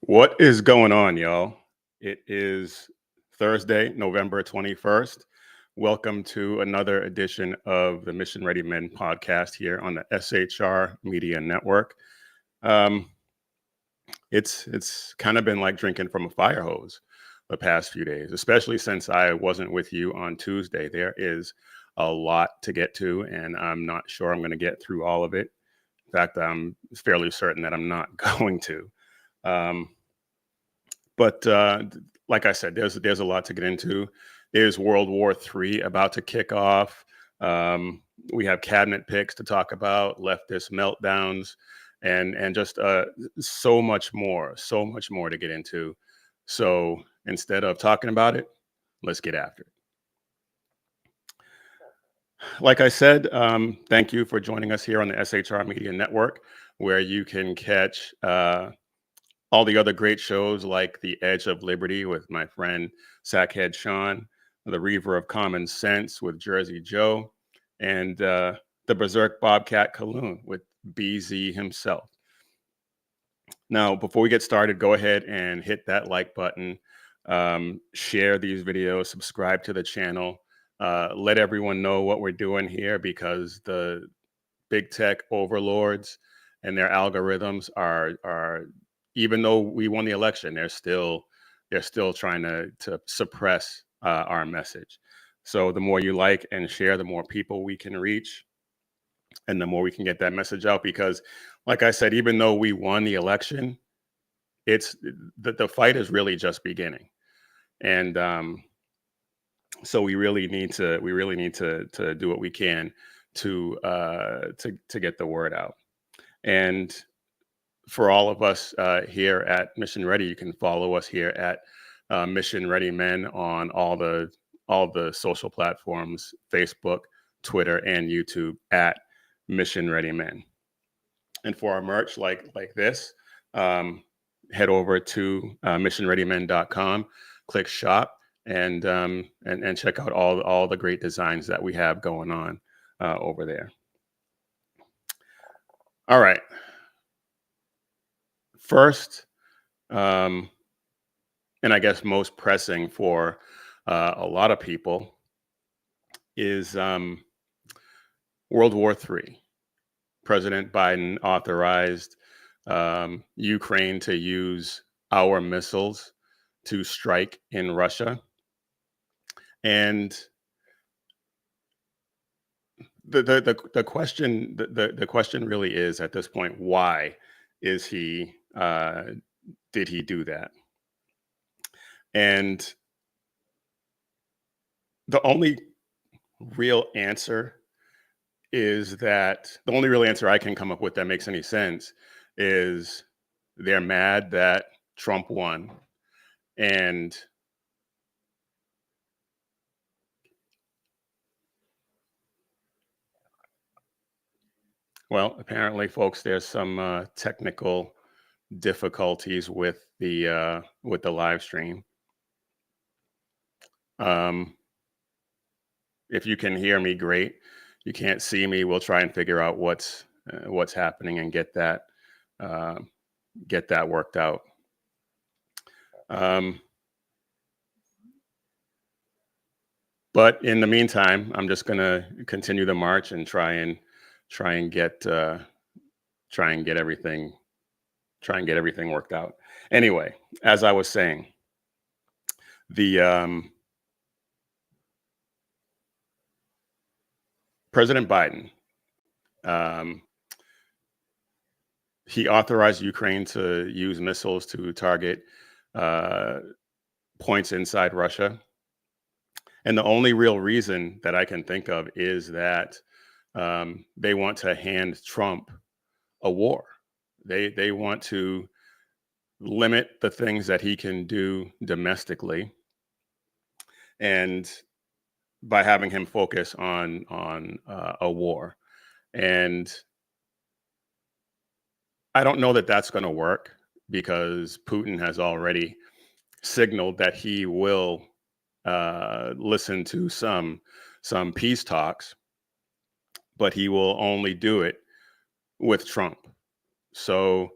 What is going on, y'all? It is Thursday, November 21st. Welcome to another edition of the Mission Ready Men podcast here on the SHR Media Network. It's kind of been like drinking from a fire hose the past few days, especially since I wasn't with you on Tuesday. There is a lot to get to, and I'm not sure I'm going to get through all of it. In fact, I'm fairly certain that I'm not going to. But like I said, there's a lot to get into. There's World War III about to kick off. We have cabinet picks to talk about, leftist meltdowns, and just so much more to get into. So instead of talking about it, let's get after it. Like I said, thank you for joining us here on the SHR Media Network, where you can catch all the other great shows like The Edge of Liberty with my friend Sackhead Sean, The Reaver of Common Sense with Jersey Joe, and The Berserk Bobcat Kaloon with BZ himself. Now, before we get started, go ahead and hit that like button, share these videos, subscribe to the channel, let everyone know what we're doing here, because the big tech overlords and their algorithms are even though we won the election, they're still trying to suppress our message. So the more you like and share, the more people we can reach, and the more we can get that message out. Because, like I said, even though we won the election, it's the fight is really just beginning, and so we really need to do what we can to get the word out. And for all of us here at Mission Ready, you can follow us here at Mission Ready Men on all the social platforms: Facebook, Twitter, and YouTube at Mission Ready Men. And for our merch like this, head over to missionreadymen.com, click shop, and check out all the great designs that we have going on over there. All right. First, and I guess most pressing for a lot of people, is World War III. President Biden authorized Ukraine to use our missiles to strike in Russia. And the question really is, at this point, why is he did he do that? And the only real answer I can come up with that makes any sense is they're mad that Trump won, and well, apparently, folks, there's some technical difficulties with the live stream. If you can hear me, great. You can't see me, we'll try and figure out what's happening and get that worked out. But in the meantime, I'm just gonna continue the march and try and get everything worked out. Anyway, as I was saying, the President Biden, he authorized Ukraine to use missiles to target points inside Russia. And the only real reason that I can think of is that they want to hand Trump a war. They want to limit the things that he can do domestically, and by having him focus on a war. And I don't know that that's going to work, because Putin has already signaled that he will listen to some peace talks, but he will only do it with Trump. So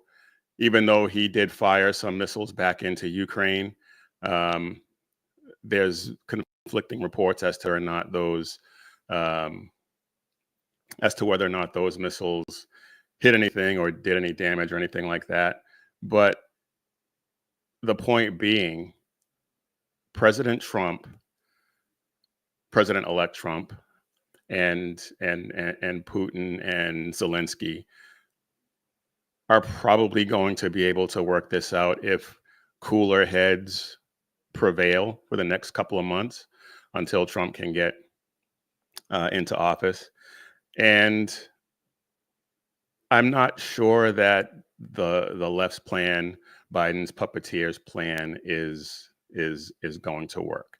even though he did fire some missiles back into Ukraine, um, there's conflicting reports as to or not those um, as to whether or not those missiles hit anything or did any damage or anything like that. But the point being, President Trump, President-elect Trump, and Putin and Zelensky are probably going to be able to work this out if cooler heads prevail for the next couple of months until Trump can get into office. And I'm not sure that the left's plan, Biden's puppeteers plan, is going to work.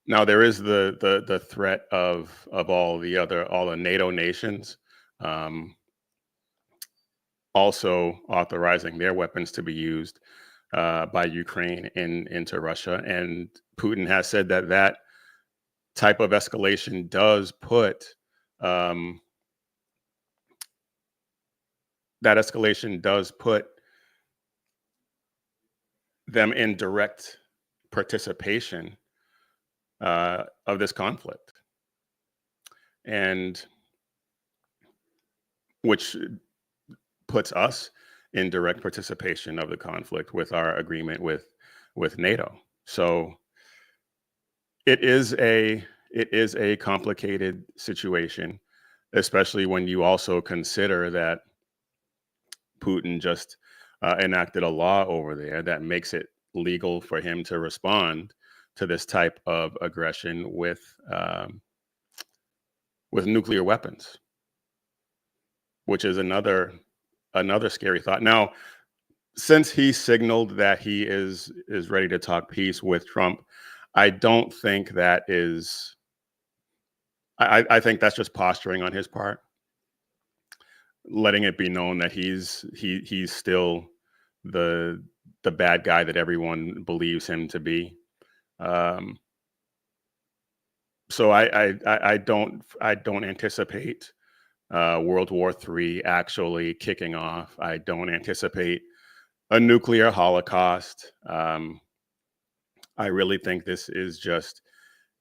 Now there is the threat of all the NATO nations also authorizing their weapons to be used by Ukraine into Russia, and Putin has said that that type of escalation does put um, them in direct participation of this conflict, and which puts us in direct participation of the conflict with our agreement with NATO. So it is a complicated situation, especially when you also consider that Putin just enacted a law over there that makes it legal for him to respond to this type of aggression with nuclear weapons, which is another scary thought. Now, since he signaled that he is ready to talk peace with Trump, I don't think that is. I think that's just posturing on his part, letting it be known that he's still the bad guy that everyone believes him to be. So I don't anticipate World War III actually kicking off. I don't anticipate a nuclear holocaust. I really think this is just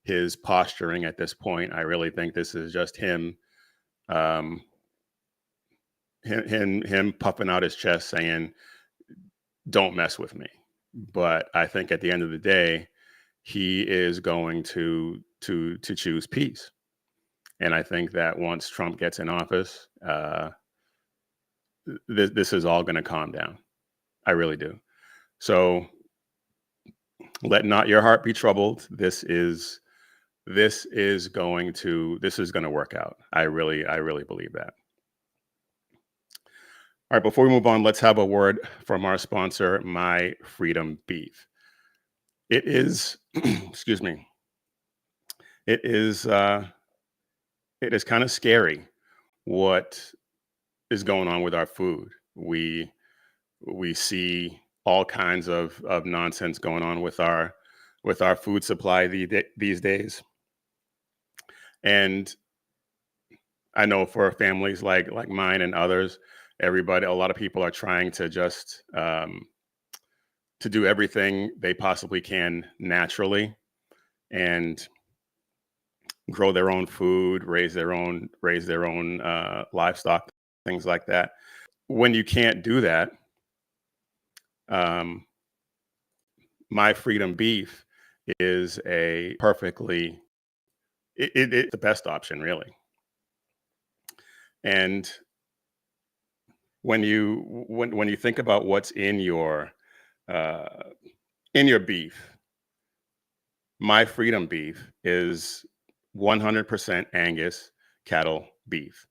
his posturing at this point. I really think this is just him puffing out his chest saying, "Don't mess with me." But I think at the end of the day, he is going to choose peace. And I think that once Trump gets in office, this is all going to calm down. I really do. So let not your heart be troubled. This is going to work out. I really believe that. All right, before we move on, let's have a word from our sponsor, My Freedom Beef. It is, excuse me, it is kind of scary what is going on with our food. We see all kinds of nonsense going on with our food supply these days. And I know for families like mine and others, a lot of people are trying to just to do everything they possibly can naturally and grow their own food, raise their own livestock, things like that. When you can't do that, My Freedom Beef is it's the best option, really. And when you think about what's in your beef, My Freedom Beef is 100% Angus cattle beef,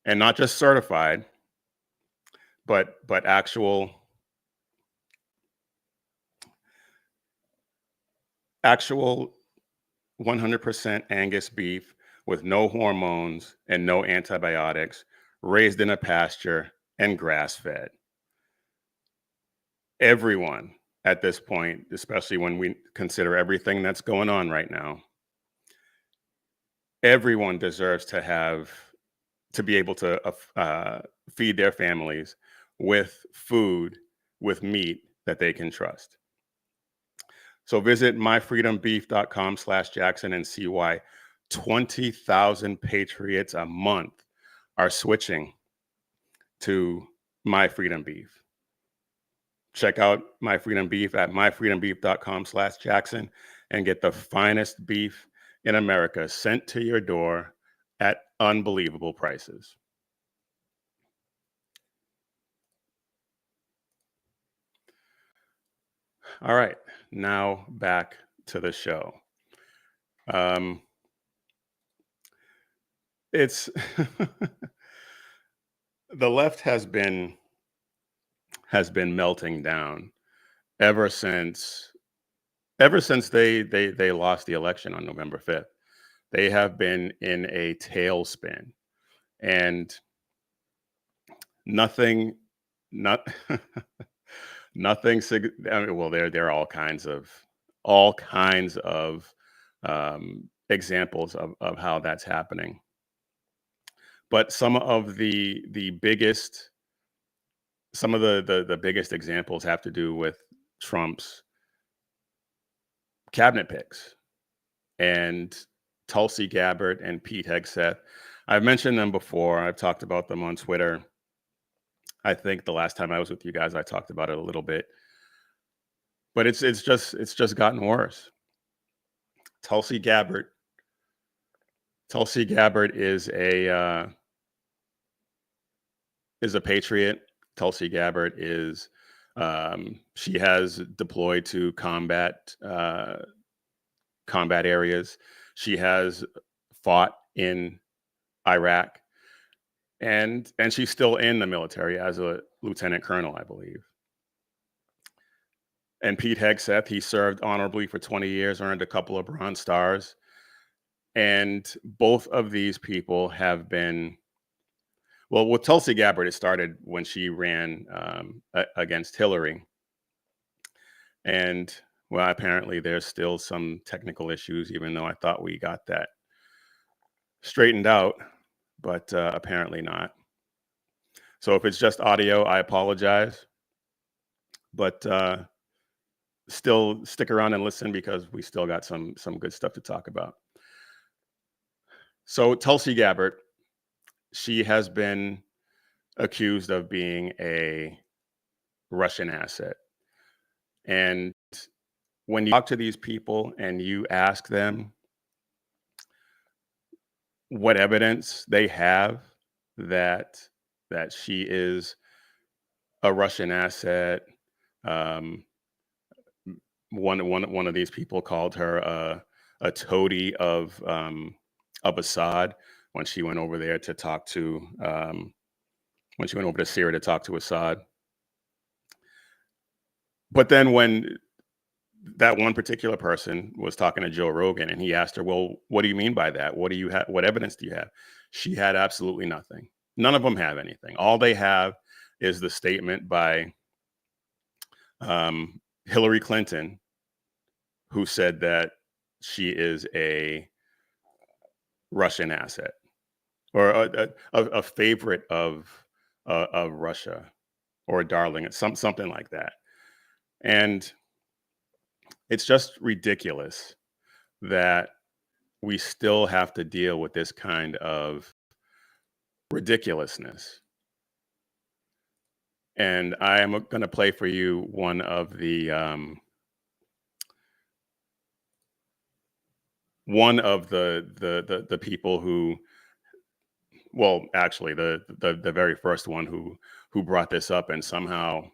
and not just certified, but actual 100% Angus beef with no hormones and no antibiotics, raised in a pasture and grass-fed. Everyone at this point, especially when we consider everything that's going on right now, everyone deserves to have to be able to feed their families with food, with meat that they can trust. So visit myfreedombeef.com/Jackson and see why 20,000 patriots a month are switching to My Freedom Beef. Check out My Freedom Beef at myfreedombeef.com/Jackson and get the finest beef in America sent to your door at unbelievable prices. All right, now back to the show. It's the left has been melting down ever since they lost the election on November 5th. They have been in a tailspin, and nothing not nothing I mean, well, there are all kinds of examples of how that's happening. But some of the biggest examples have to do with Trump's cabinet picks, and Tulsi Gabbard and Pete Hegseth. I've mentioned them before. I've talked about them on Twitter. I think the last time I was with you guys, I talked about it a little bit, but it's just gotten worse. Tulsi Gabbard is a patriot. Tulsi Gabbard is she has deployed to combat areas. She has fought in Iraq, and she's still in the military as a lieutenant colonel, I believe. And Pete Hegseth, he served honorably for 20 years, earned a couple of Bronze Stars. And both of these people have been, well, with Tulsi Gabbard, it started when she ran against Hillary. And, well, apparently there's still some technical issues, even though I thought we got that straightened out, but apparently not. So if it's just audio, I apologize. But still stick around and listen, because we still got some good stuff to talk about. So Tulsi Gabbard, she has been accused of being a Russian asset. And when you talk to these people and you ask them what evidence they have that she is a Russian asset, one of these people called her a toady of Assad when she went over there to talk to when she went over to Syria to talk to Assad. But then when that one particular person was talking to Joe Rogan, and he asked her, well, what do you mean by that? What do you have? What evidence do you have? She had absolutely nothing. None of them have anything. All they have is the statement by Hillary Clinton, who said that she is a Russian asset, or a favorite of Russia, or a darling, something like that. And it's just ridiculous that we still have to deal with this kind of ridiculousness. And I am going to play for you one of the people who, well, actually the very first one who brought this up, and somehow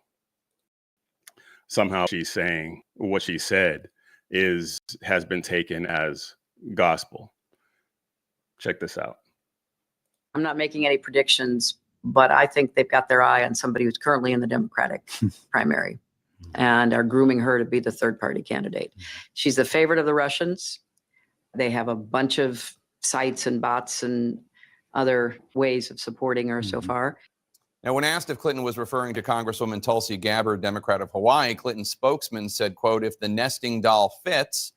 she's saying what she said has been taken as gospel. Check this out. I'm not making any predictions, but I think they've got their eye on somebody who's currently in the Democratic primary and are grooming her to be the third party candidate. She's the favorite of the Russians. They have a bunch of sites and bots and other ways of supporting her so far. Now, when asked if Clinton was referring to Congresswoman Tulsi Gabbard, Democrat of Hawaii, Clinton's spokesman said, quote, if the nesting doll fits,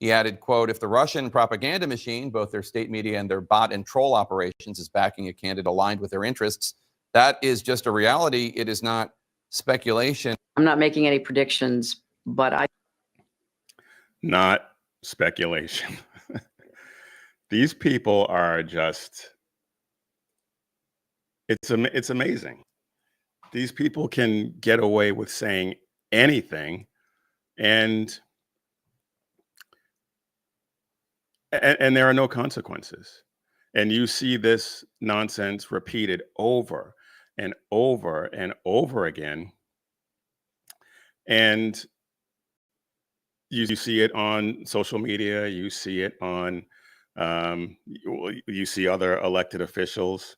He added, quote, if the Russian propaganda machine, both their state media and their bot and troll operations, is backing a candidate aligned with their interests, that is just a reality. It is not speculation. I'm not making any predictions, but Not speculation. These people are just, it's amazing. These people can get away with saying anything, and there are no consequences. And you see this nonsense repeated over and over and over again. And you see it on social media, you see it on, you see other elected officials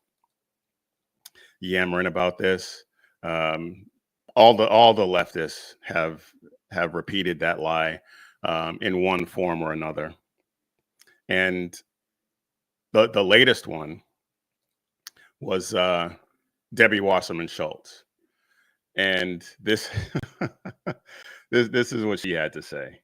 yammering about this. All the leftists have repeated that lie in one form or another. And the latest one was Debbie Wasserman Schultz, and this this is what she had to say.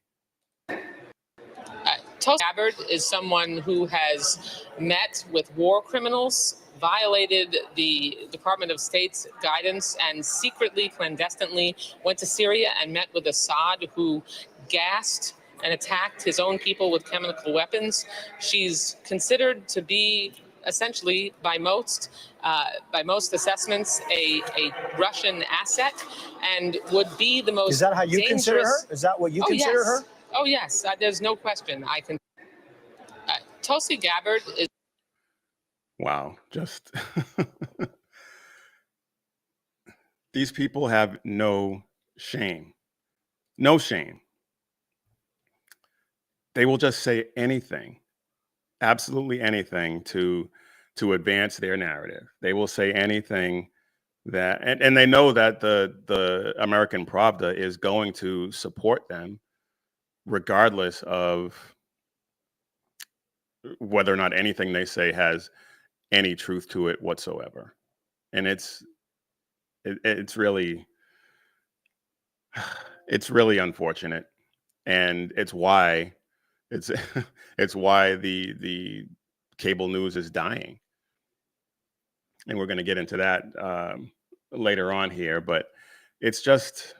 Tulsi Gabbard is someone who has met with war criminals, violated the Department of State's guidance, and secretly, clandestinely went to Syria and met with Assad, who gassed and attacked his own people with chemical weapons. She's considered to be essentially, by most assessments, a Russian asset, and would be the most. Is that how you consider her? Is that what you consider her? Oh yes, there's no question. I can. Tulsi Gabbard is. Wow, just these people have no shame. No shame. They will just say anything, absolutely anything to advance their narrative. They will say anything that, and they know that the American Pravda is going to support them regardless of whether or not anything they say has any truth to it whatsoever. And it's really unfortunate, and it's why it's why the cable news is dying. And we're going to get into that later on here, but it's just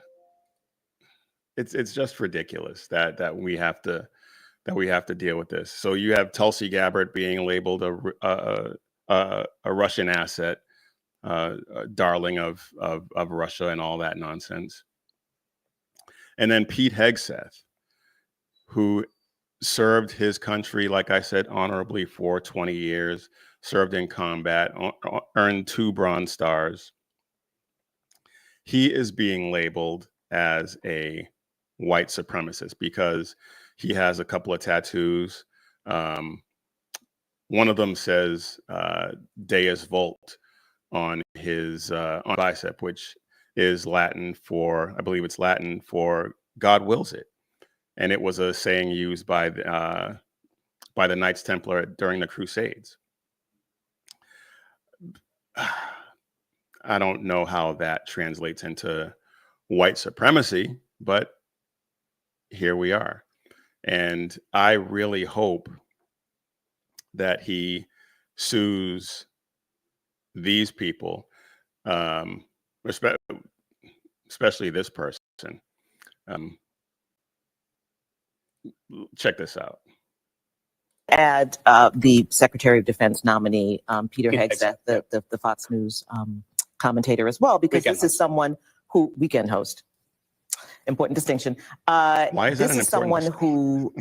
ridiculous that we have to deal with this. So you have Tulsi Gabbard being labeled a Russian asset, a darling of Russia and all that nonsense. And then Pete Hegseth, who served his country, like I said, honorably for 20 years, served in combat, earned 2 Bronze Stars. He is being labeled as a white supremacist because he has a couple of tattoos. One of them says Deus Vult on his on bicep, which is Latin for, I believe it's Latin for God wills it. And it was a saying used by the Knights Templar during the Crusades. I don't know how that translates into white supremacy, but here we are. And I really hope that he sues these people, especially this person. Check this out. Add the Secretary of Defense nominee, Peter Hegseth, the Fox News commentator as well, because this is someone who, weekend host, important distinction. Why is that an important someone who,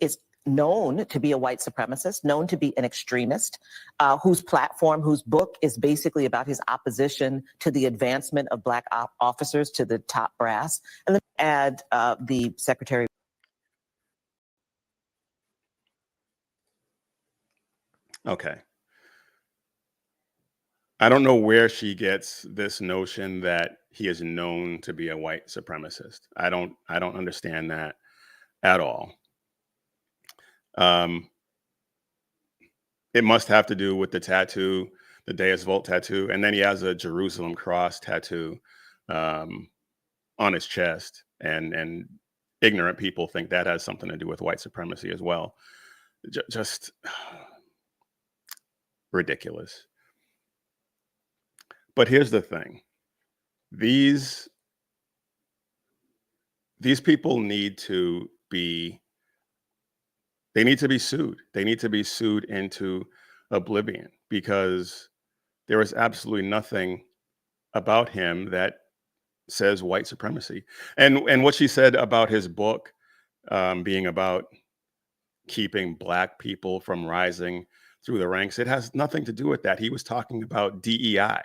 is known to be a white supremacist, known to be an extremist, whose platform, whose book is basically about his opposition to the advancement of Black officers to the top brass. And then add the Secretary. Okay. I don't know where she gets this notion that he is known to be a white supremacist. I don't understand that at all. It must have to do with the tattoo, the Deus Vult tattoo, and then he has a Jerusalem cross tattoo on his chest, and ignorant people think that has something to do with white supremacy as well. Just ridiculous. But here's the thing. These people need to be sued. They need to be sued into oblivion, because there is absolutely nothing about him that says white supremacy. And what she said about his book being about keeping Black people from rising through the ranks, it has nothing to do with that. He was talking about DEI.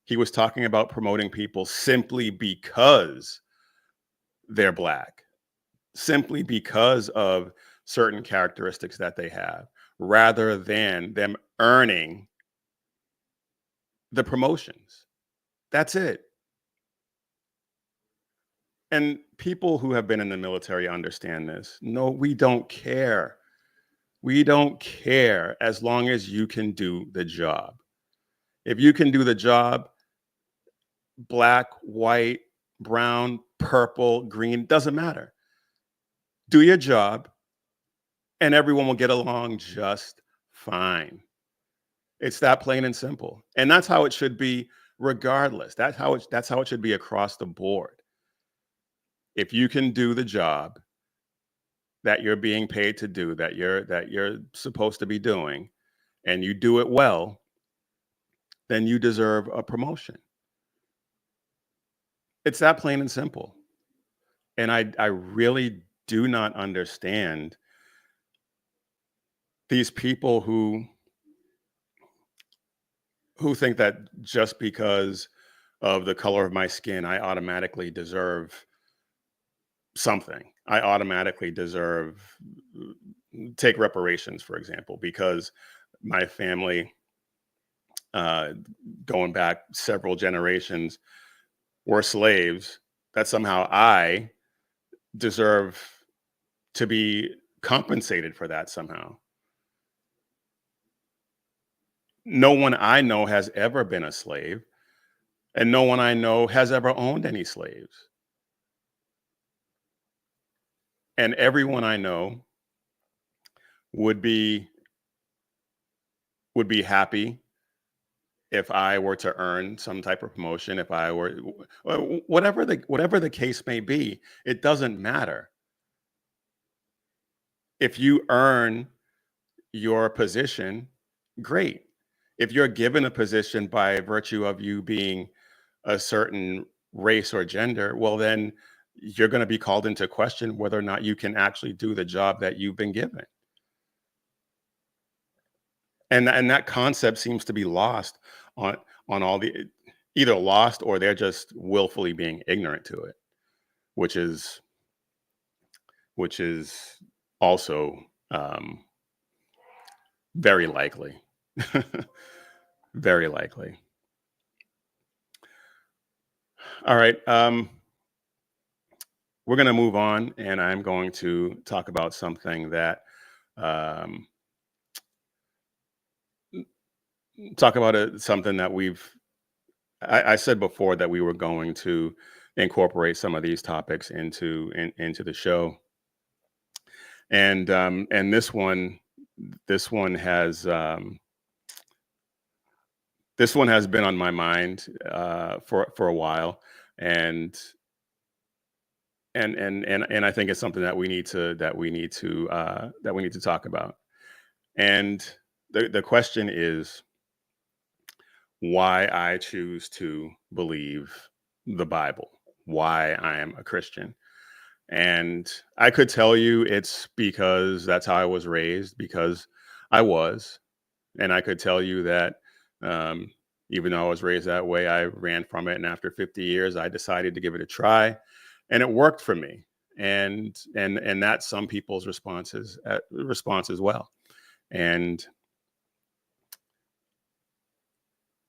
He was talking about promoting people simply because they're Black, simply because of certain characteristics that they have, rather than them earning the promotions. That's it. And people who have been in the military understand this. No, we don't care. We don't care as long as you can do the job. If you can do the job, Black, white, brown, purple, green, doesn't matter. Do your job and everyone will get along just fine. It's that plain and simple. And that's how it should be regardless. That's how it should be across the board. If you can do the job that you're being paid to do, that you're supposed to be doing, and you do it well, then you deserve a promotion. It's that plain and simple. And I really do not understand these people who think that just because of the color of my skin, I automatically deserve something. I automatically deserve, take reparations, for example, because my family, going back several generations, were slaves, that somehow I deserve to be compensated for that somehow. No one I know has ever been a slave, and no one I know has ever owned any slaves. And everyone I know would be happy if I were to earn some type of promotion, if I were, whatever the case may be, it doesn't matter. If you earn your position, great. If you're given a position by virtue of you being a certain race or gender, well, then you're going to be called into question whether or not you can actually do the job that you've been given. And that concept seems to be lost on all the, either lost or they're just willfully being ignorant to it, which is also very likely. Very likely. All right. We're going to move on, and I'm going to talk about something that something that I said before that we were going to incorporate some of these topics into the show. And this one has been on my mind for a while, and I think it's something that we need to talk about. And the question is why I choose to believe the Bible, why I am a Christian. And I could tell you it's because that's how I was raised, because I was. And I could tell you that even though I was raised that way, I ran from it. And after 50 years, I decided to give it a try. And it worked for me. And that's some people's response as well. And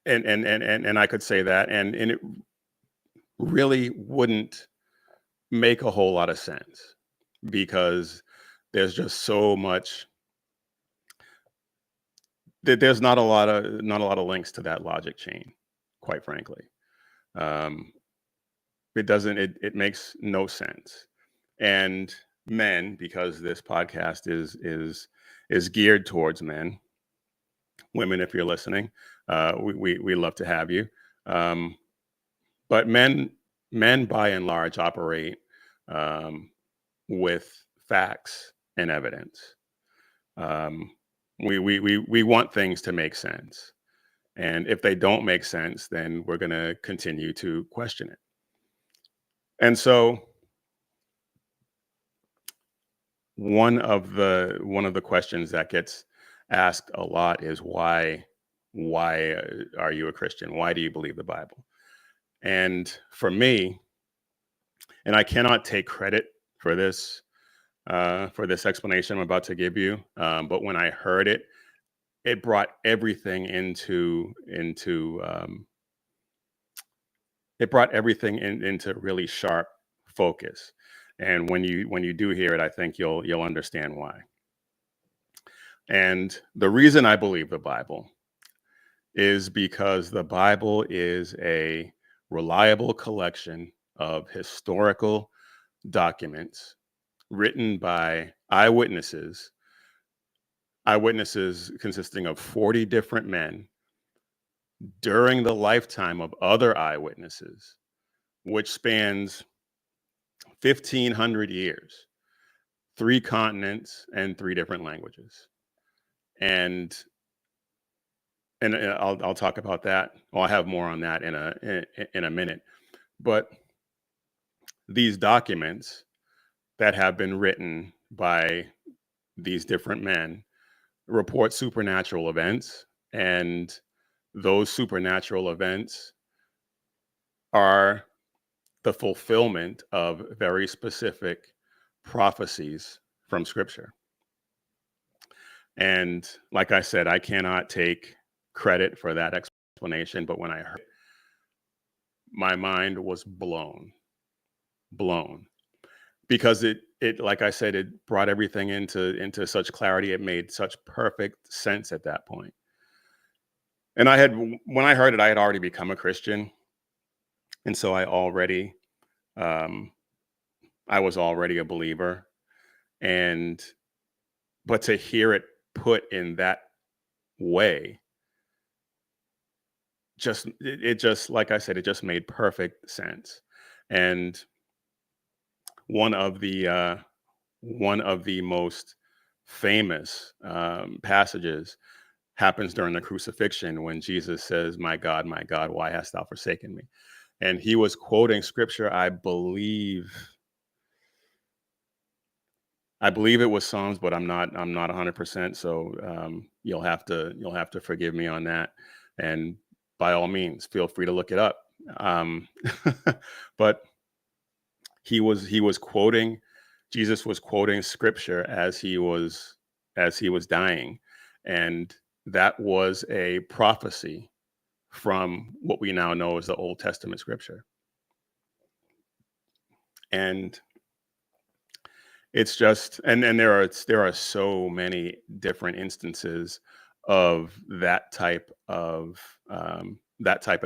I could say that, and it really wouldn't make a whole lot of sense, because there's just so much that there's not a lot of links to that logic chain, quite frankly. It makes no sense. and men, because this podcast is geared towards men. Women, if you're listening, we love to have you. But men by and large operate with facts and evidence. We want things to make sense. And if they don't make sense, then we're going to continue to question it. And so one of the questions that gets asked a lot is why are you a Christian? Why do you believe the Bible? And for me, and I cannot take credit for this explanation I'm about to give you, but when I heard it, it brought everything into really sharp focus. And when you do hear it, I think you'll understand why. And the reason I believe the Bible is because the Bible is a reliable collection of historical documents written by eyewitnesses consisting of 40 different men during the lifetime of other eyewitnesses, which spans 1,500 years, 3 continents, and 3 different languages. And I'll talk about that. I'll have more on that in a minute. But these documents that have been written by these different men report supernatural events, and those supernatural events are the fulfillment of very specific prophecies from Scripture. And like I said, I cannot take credit for that explanation, but when I heard it, my mind was blown, because it like I said, it brought everything into such clarity. It made such perfect sense at that point. And when I heard it, I had already become a Christian, and so I was already a believer. But to hear it put in that way, like I said, it just made perfect sense. And one of the most famous passages happens during the crucifixion, when Jesus says, my God, why hast thou forsaken me?" And he was quoting Scripture. I believe it was Psalms, but I'm not 100%. So you'll have to forgive me on that. And by all means, feel free to look it up. But Jesus was quoting Scripture as he was dying, and that was a prophecy from what we now know as the Old Testament Scripture. And it's just, and there are so many different instances of that type of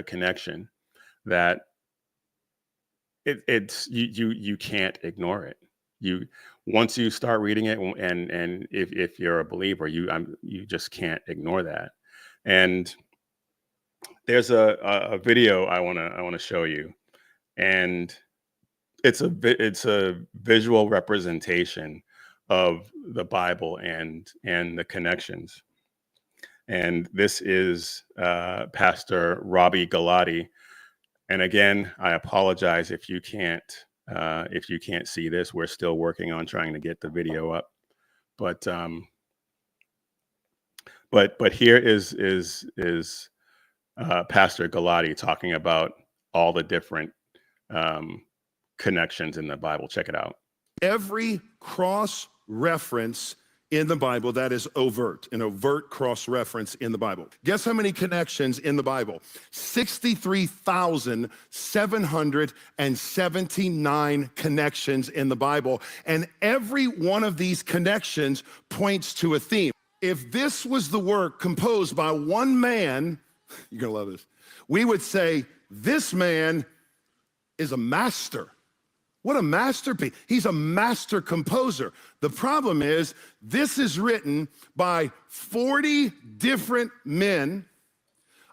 connection that you can't ignore it. Once you start reading it, and if you're a believer, you just can't ignore that. And there's a video I want to show you, and it's a visual representation of the Bible and the connections. And this is Pastor Robbie Galati. And again, I apologize if you can't see this. We're still working on trying to get the video up. But here is Pastor Galati talking about all the different connections in the Bible. Check it out. Every cross reference in the Bible that is overt, an overt cross reference in the Bible. Guess how many connections in the Bible? 63,779 connections in the Bible. And every one of these connections points to a theme. If this was the work composed by one man, you're gonna love this, we would say this man is a master What a masterpiece. He's a master composer. The problem is, this is written by 40 different men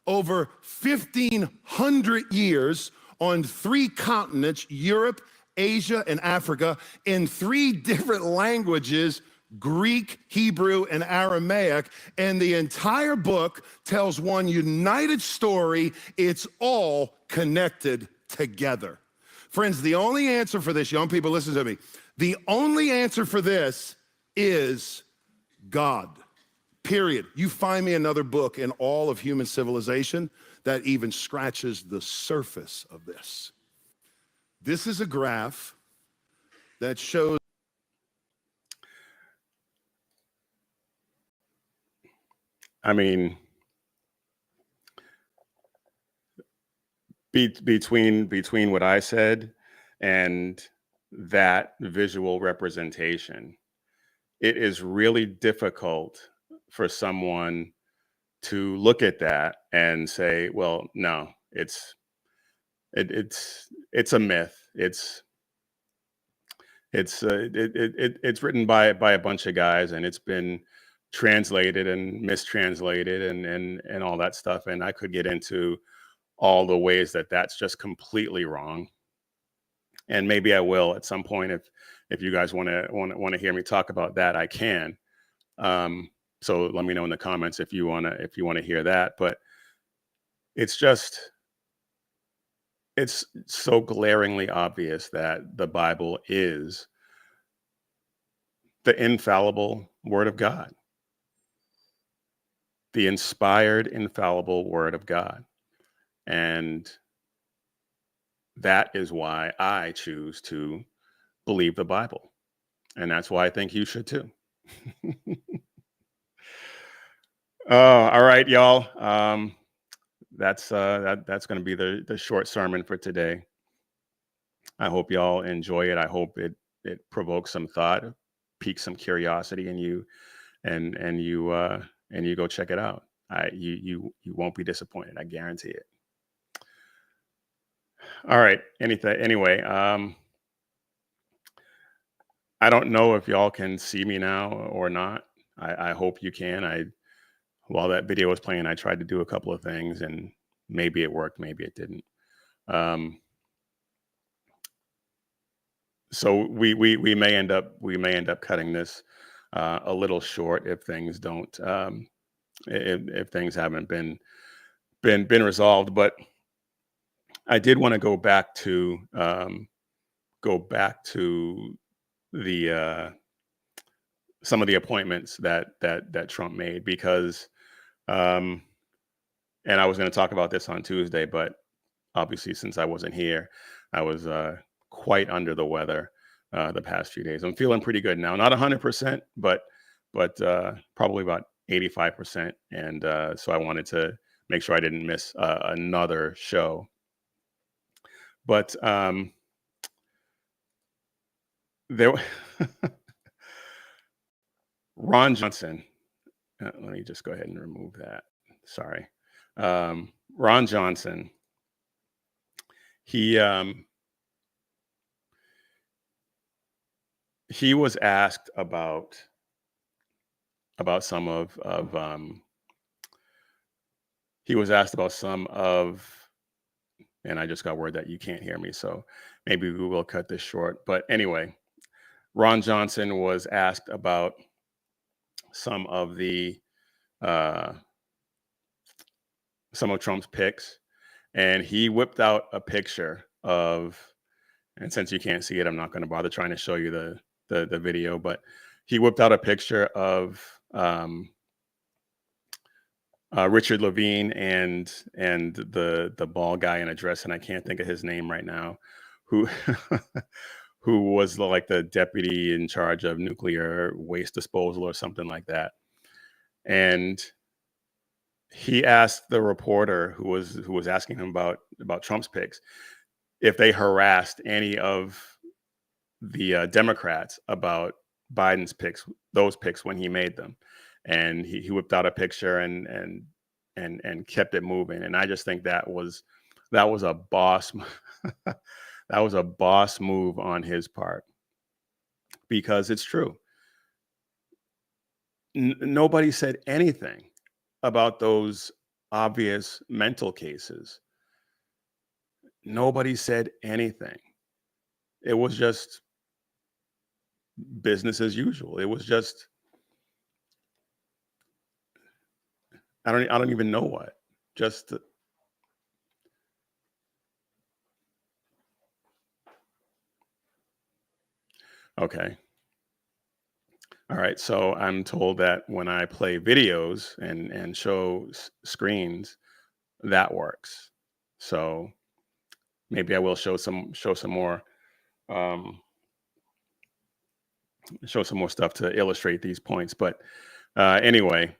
over 1,500 years on 3 continents, Europe, Asia, and Africa, in 3 different languages, Greek, Hebrew, and Aramaic. And the entire book tells one united story. It's all connected together. Friends, the only answer for this, young people, listen to me. The only answer for this is God. Period. You find me another book in all of human civilization that even scratches the surface of this. This is a graph that shows. I mean, between what I said and that visual representation, it is really difficult for someone to look at that and say, well, no, it's a myth. It's written by a bunch of guys, and it's been translated and mistranslated and all that stuff. And I could get into all the ways that that's just completely wrong. And maybe I will at some point if you guys want to hear me talk about that, I can. So let me know in the comments if you want to hear that. But it's so glaringly obvious that the Bible is the infallible Word of God, the inspired, infallible Word of God. And that is why I choose to believe the Bible. And that's why I think you should too. All right, y'all. That's going to be the short sermon for today. I hope y'all enjoy it. I hope it provokes some thought, piques some curiosity in you, and you go check it out. You won't be disappointed. I guarantee it. All right. Anyway, I don't know if y'all can see me now or not. I hope you can. While that video was playing, I tried to do a couple of things, and maybe it worked, maybe it didn't. So we may end up cutting this a little short if things don't if things haven't been resolved. But I did want to go back to the some of the appointments that Trump made, because and I was going to talk about this on Tuesday, but obviously since I wasn't here, I was quite under the weather the past few days. I'm feeling pretty good now, not 100%, but probably about 85%. And so I wanted to make sure I didn't miss another show. But there, Ron Johnson. Let me just go ahead and remove that. Sorry, Ron Johnson. He was asked about some of he was asked about some of. And I just got word that you can't hear me, so maybe we will cut this short. But anyway, Ron Johnson was asked about some of Trump's picks, and he whipped out a picture of, and since you can't see it, I'm not going to bother trying to show you the video, but he whipped out a picture of Richard Levine and the bald guy in a dress, and I can't think of his name right now, who who was like the deputy in charge of nuclear waste disposal or something like that. And he asked the reporter who was asking him about Trump's picks if they harassed any of the Democrats about Biden's picks, those picks when he made them. And he whipped out a picture and kept it moving. And I just think that was a boss That was a boss move on his part, because it's true. Nobody said anything about those obvious mental cases. Nobody said anything. It was just business as usual. It was just, I don't even know what. Just okay. All right. So I'm told that when I play videos and show screens, that works. So maybe I will show some more um, show some more stuff to illustrate these points. But anyway,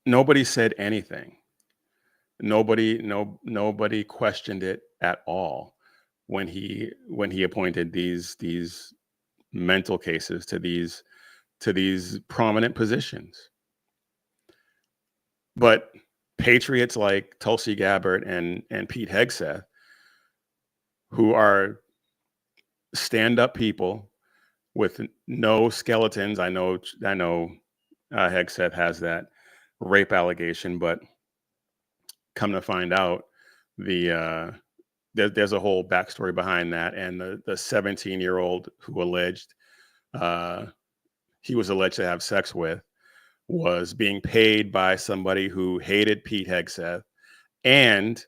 nobody said anything. Nobody questioned it at all when he appointed these mental cases to these prominent positions. But patriots like Tulsi Gabbard and Pete Hegseth, who are stand-up people with no skeletons. I know Hegseth has that rape allegation, but come to find out, there's a whole backstory behind that. And the 17-year-old who he was alleged to have sex with was being paid by somebody who hated Pete Hegseth, and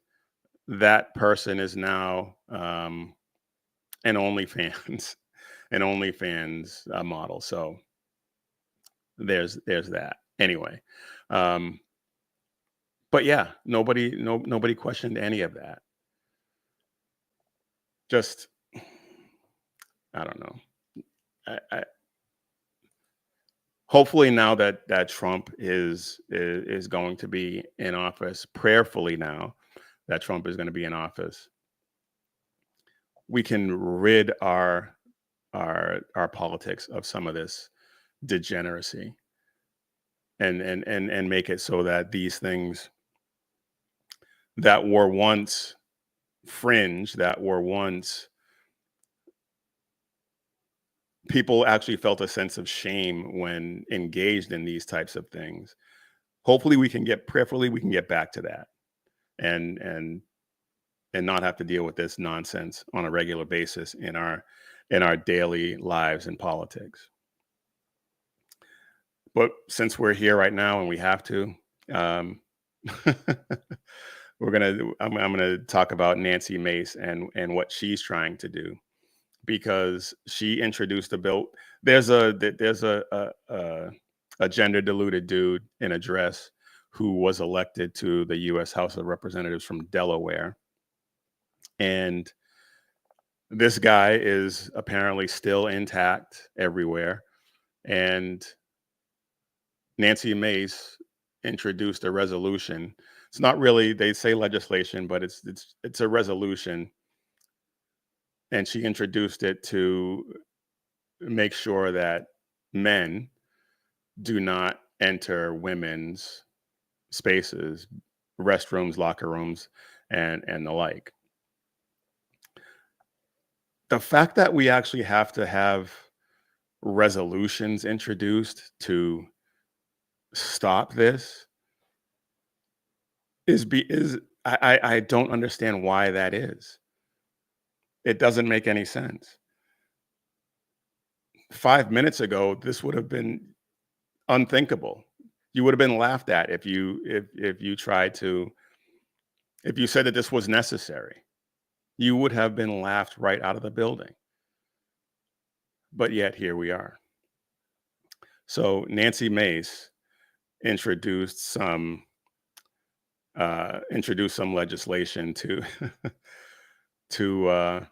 that person is now an OnlyFans model. So there's that. Anyway, but yeah, nobody questioned any of that. Just, I don't know. I hopefully now that Trump is going to be in office, prayerfully now that Trump is going to be in office, we can rid our politics of some of this degeneracy, and make it so that these things that were once fringe, that were once people actually felt a sense of shame when engaged in these types of things. Hopefully prayerfully we can get back to that, and not have to deal with this nonsense on a regular basis in our daily lives and politics. But since we're here right now and we have to, I'm gonna talk about Nancy Mace and what she's trying to do, because she introduced a bill. There's a gender diluted dude in a dress who was elected to the U.S. House of Representatives from Delaware, and this guy is apparently still intact everywhere. And Nancy Mace introduced a resolution. It's not really, they say legislation, but it's a resolution. And she introduced it to make sure that men do not enter women's spaces, restrooms, locker rooms, and the like. The fact that we actually have to have resolutions introduced to stop this I don't understand why that is. It doesn't make any sense. 5 minutes ago, this would have been unthinkable. You would have been laughed at if you said that this was necessary. You would have been laughed right out of the building. But yet here we are. So Nancy Mace introduced some legislation to to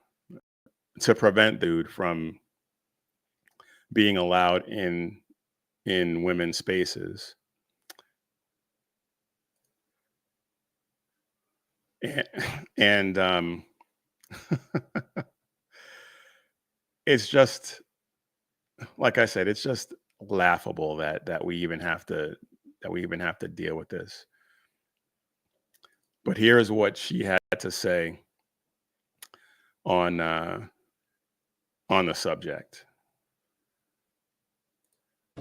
prevent dude from being allowed in women's spaces. And it's just, like I said, it's just laughable that we even have to deal with this. But here's what she had to say on the subject.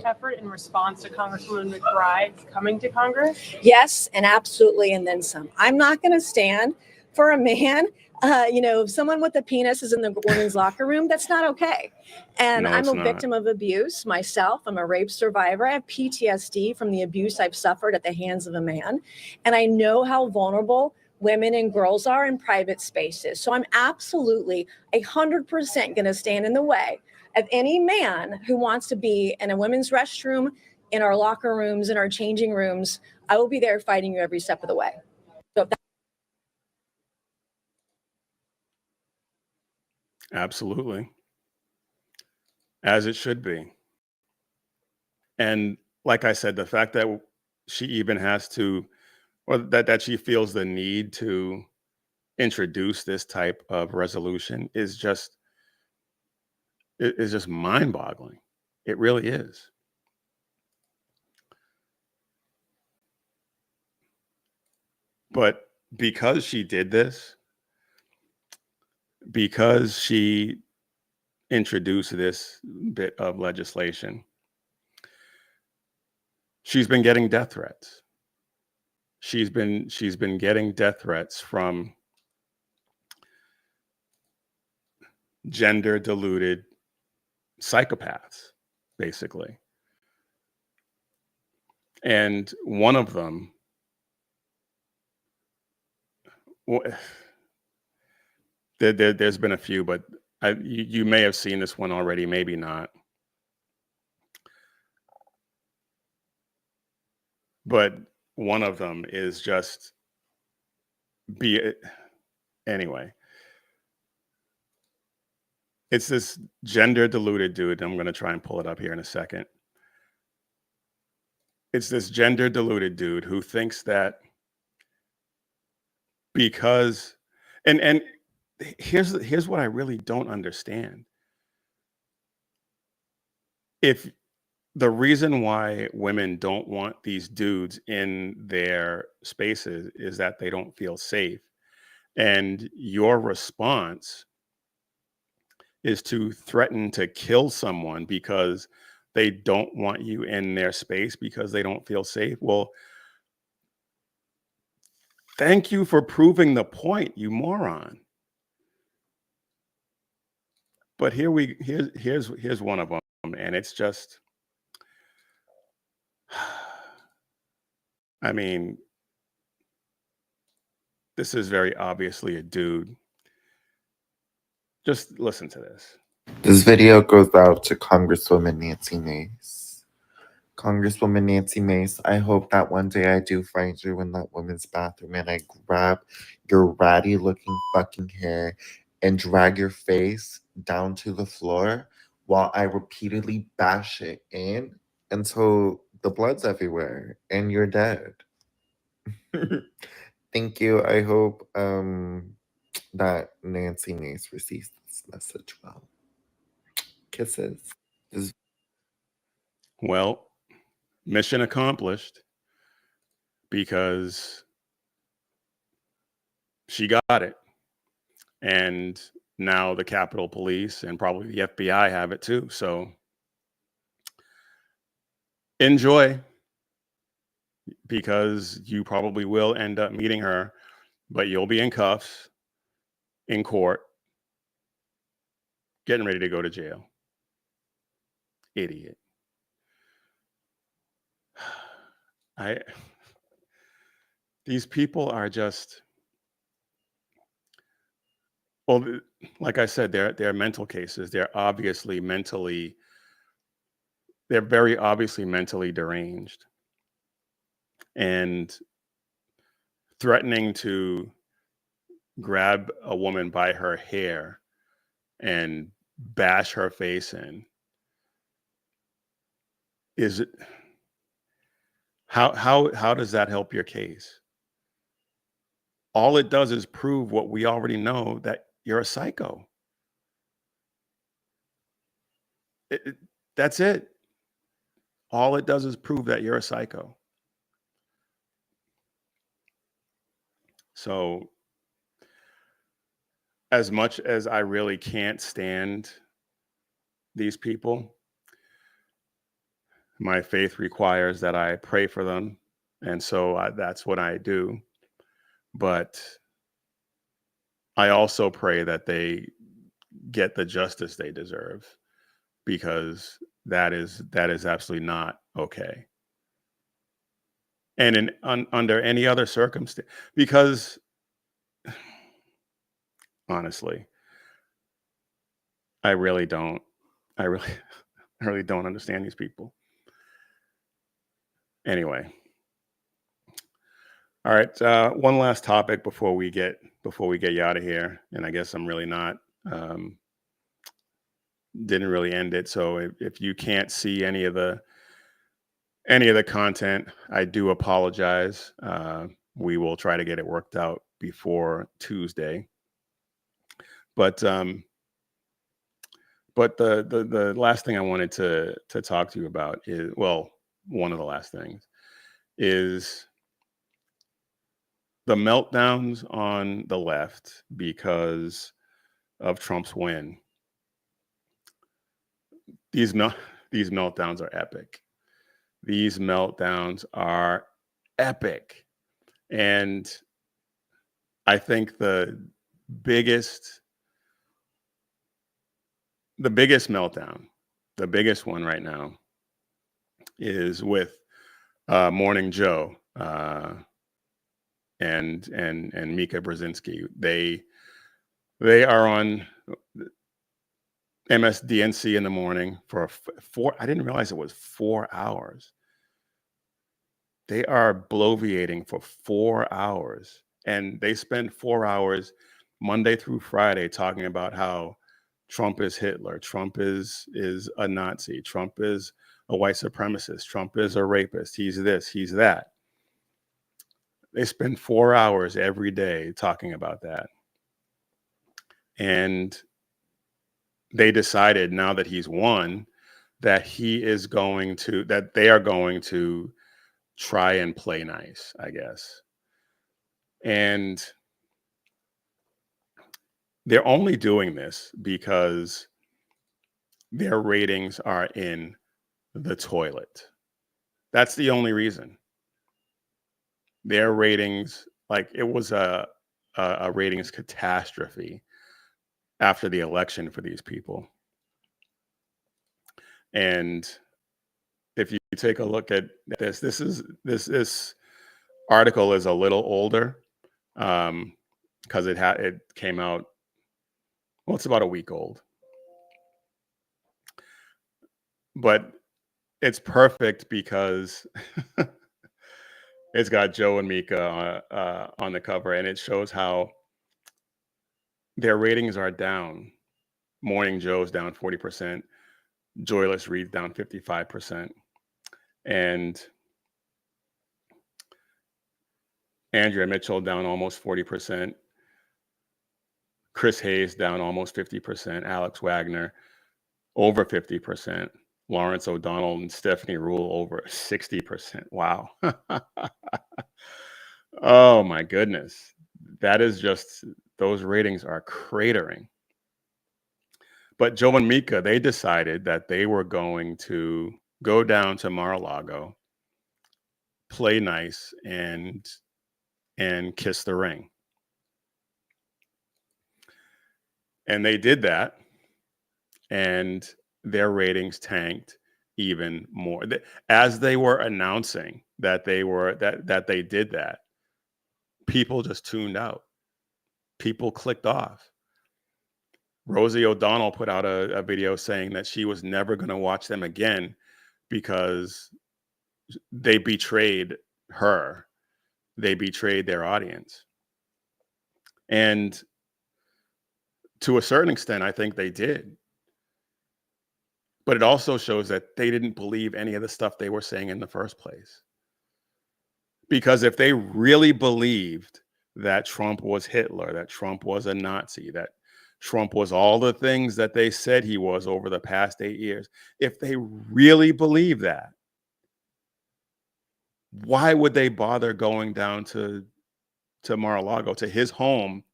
Effort in response to Congresswoman McBride's coming to Congress? Yes, and absolutely, and then some. I'm not going to stand for a man. If someone with a penis is in the women's locker room, that's not okay. And No, I'm it's a not. victim of abuse myself. I'm a rape survivor. I have PTSD from the abuse I've suffered at the hands of a man. And I know how vulnerable women and girls are in private spaces. So I'm absolutely 100% going to stand in the way of any man who wants to be in a women's restroom, in our locker rooms, in our changing rooms. I will be there fighting you every step of the way. So Absolutely. As it should be. And like I said, the fact that she even has to, or that she feels the need to introduce this type of resolution is just mind-boggling. It really is. But because she did this, because she introduced this bit of legislation, she's been getting death threats. She's been getting death threats from gender diluted psychopaths, basically. And one of them, there's been a few, but you may have seen this one already, maybe not. But one of them is just anyway. It's this gender diluted dude. I'm going to try and pull it up here in a second. It's this gender diluted dude who thinks that because, and here's what I really don't understand. If the reason why women don't want these dudes in their spaces is that they don't feel safe, and your response is to threaten to kill someone because they don't want you in their space because they don't feel safe. Well, thank you for proving the point, you moron. But here's one of them, and it's just, I mean, this is very obviously a dude. Just listen to this. This video goes out to Congresswoman Nancy Mace. Congresswoman Nancy Mace, I hope that one day I do find you in that women's bathroom and I grab your ratty looking fucking hair and drag your face down to the floor while I repeatedly bash it in until the blood's everywhere and you're dead. Thank you. I hope that Nancy Mace receives this message well. Kisses. Well, mission accomplished, because she got it. And now the Capitol Police and probably the FBI have it too. So enjoy, because you probably will end up meeting her, but you'll be in cuffs in court, getting ready to go to jail. Idiot. These people are just, well, like I said, they're mental cases. They're very obviously mentally deranged, and threatening to grab a woman by her hair and bash her face in is it, how does that help your case? All it does is prove what we already know, that you're a psycho. That's it. All it does is prove that you're a psycho. So as much as I really can't stand these people, my faith requires that I pray for them. And so that's what I do. But I also pray that they get the justice they deserve, because that is absolutely not okay. And under any other circumstance, because honestly, I really don't. I really, I really don't understand these people. Anyway, all right. One last topic before we get you out of here, and I guess I'm really not. Didn't really end it. So if you can't see any of the content, I do apologize. We will try to get it worked out before Tuesday. But the last thing I wanted to talk to you about is, well, one of the last things is the meltdowns on the left because of Trump's win. These meltdowns are epic. These meltdowns are epic. And I think the biggest meltdown, the biggest one right now, is with Morning Joe and Mika Brzezinski. They are on MSDNC in the morning for I didn't realize it was 4 hours. They are bloviating for 4 hours, and they spend 4 hours Monday through Friday talking about how Trump is Hitler, Trump is a Nazi, Trump is a white supremacist, Trump is a rapist, he's this, he's that. They spend 4 hours every day talking about that. And they decided, now that he's won, that they are going to try and play nice, I guess. And they're only doing this because their ratings are in the toilet. That's the only reason. Their ratings, like, it was a ratings catastrophe after the election for these people. And if you take a look at this article is a little older, because it came out, well, it's about a week old, but it's perfect because it's got Joe and Mika on the cover, and it shows how their ratings are down. Morning Joe's down 40%, Joyless Reed's down 55%, and Andrea Mitchell down almost 40%, Chris Hayes down almost 50%, Alex Wagner over 50%, Lawrence O'Donnell and Stephanie Rule over 60%. Wow. Oh my goodness. That is just, those ratings are cratering. But Joe and Mika, they decided that they were going to go down to Mar-a-Lago, play nice, and kiss the ring. And they did that, and their ratings tanked even more. As they were announcing that they did that, people just tuned out. People clicked off. Rosie O'Donnell put out a video saying that she was never going to watch them again because they betrayed her. They betrayed their audience. And to a certain extent, I think they did. But it also shows that they didn't believe any of the stuff they were saying in the first place. Because if they really believed that Trump was Hitler, that Trump was a Nazi, that Trump was all the things that they said he was over the past 8 years, if they really believe that, why would they bother going down to to Mar-a-Lago, to his home,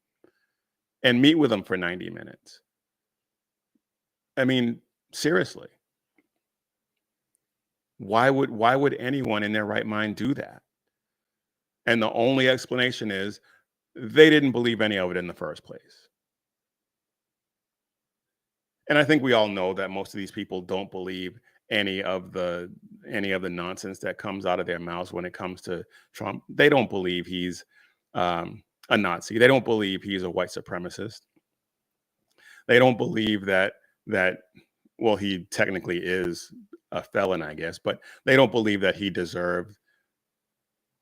and meet with him for 90 minutes. I mean, seriously. Why would anyone in their right mind do that? And the only explanation is they didn't believe any of it in the first place. And I think we all know that most of these people don't believe any of the nonsense that comes out of their mouths when it comes to Trump. They don't believe he's a Nazi. They don't believe he's a white supremacist. They don't believe that well, he technically is a felon, I guess, but they don't believe that he deserved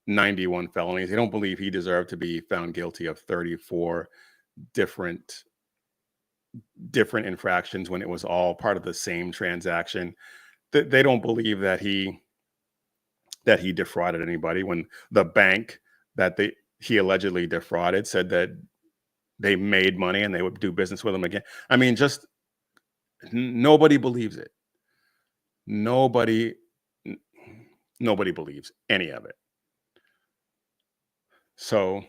91 felonies. They don't believe he deserved to be found guilty of 34 different infractions when it was all part of the same transaction. They don't believe that he defrauded anybody when the bank that he allegedly defrauded said that they made money and they would do business with him again. I mean, just nobody believes it. Nobody believes any of it. So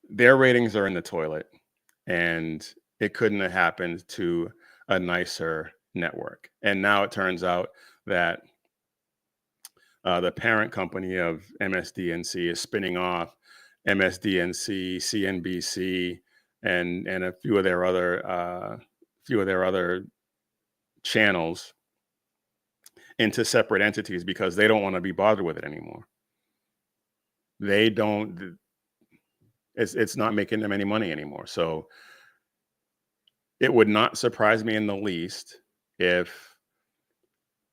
their ratings are in the toilet, and it couldn't have happened to a nicer network. And now it turns out that the parent company of MSDNC is spinning off MSDNC, CNBC, and a few of their other channels into separate entities because they don't want to be bothered with it anymore. They don't. It's not making them any money anymore. So it would not surprise me in the least if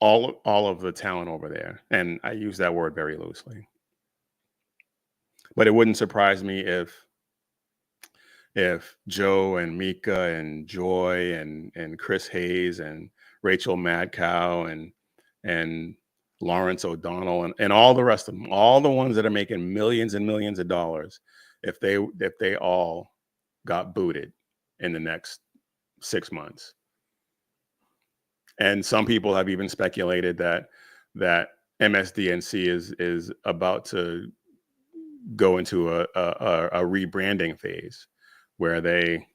all of the talent over there, and I use that word very loosely, but it wouldn't surprise me if Joe and Mika and Joy and Chris Hayes and Rachel Madcow and Lawrence O'Donnell and all the rest of them, all the ones that are making millions and millions of dollars, if they all got booted in the next 6 months. And some people have even speculated that MSDNC is about to go into a rebranding phase where they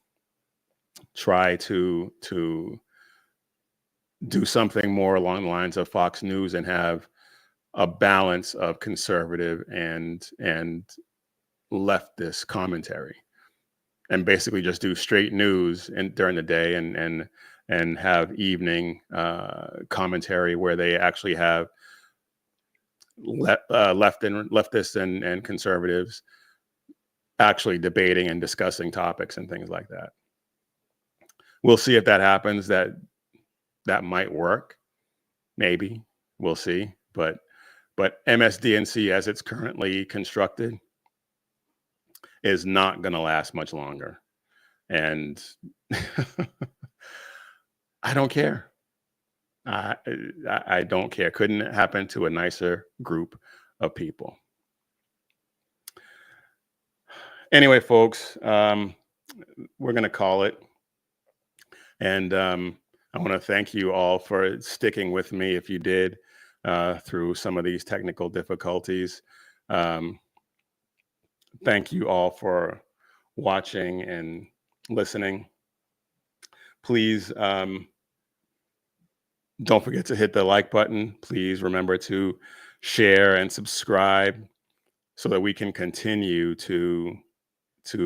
try to do something more along the lines of Fox News and have a balance of conservative and leftist commentary, and basically just do straight news during the day and have evening commentary where they actually have leftists and conservatives actually debating and discussing topics and things like that. We'll see if that happens. That might work. Maybe. We'll see. But MSDNC, as it's currently constructed, is not going to last much longer. And I don't care. I don't care. Couldn't happen to a nicer group of people. Anyway, folks, we're going to call it. And I want to thank you all for sticking with me if you did through some of these technical difficulties. Thank you all for watching and listening. Please don't forget to hit the like button. Please remember to share and subscribe so that we can continue to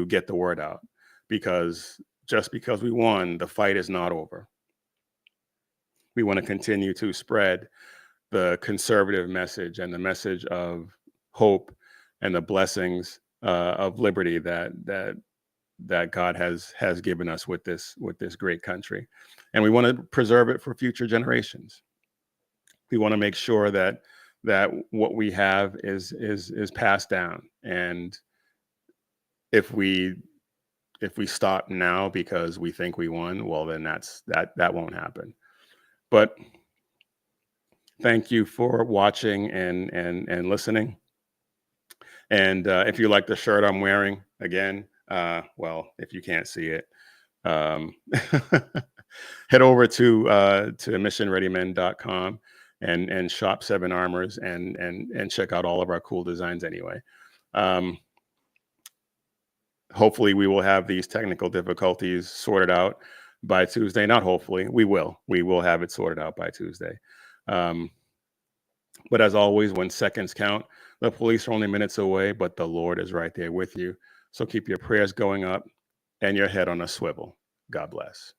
get the word out. Because just because we won, the fight is not over. We want to continue to spread the conservative message and the message of hope and the blessings of liberty that God has given us with this great country, and we want to preserve it for future generations. We want to make sure that what we have is passed down, and if we stop now because we think we won, well, then that won't happen. But thank you for watching and listening. And if you like the shirt I'm wearing, again, well, if you can't see it, head over to missionreadymen.com and shop 7 Armors and check out all of our cool designs anyway. Hopefully we will have these technical difficulties sorted out by Tuesday. Not hopefully, we will have it sorted out by Tuesday. But as always, when seconds count, the police are only minutes away, but the Lord is right there with you. So keep your prayers going up and your head on a swivel. God bless.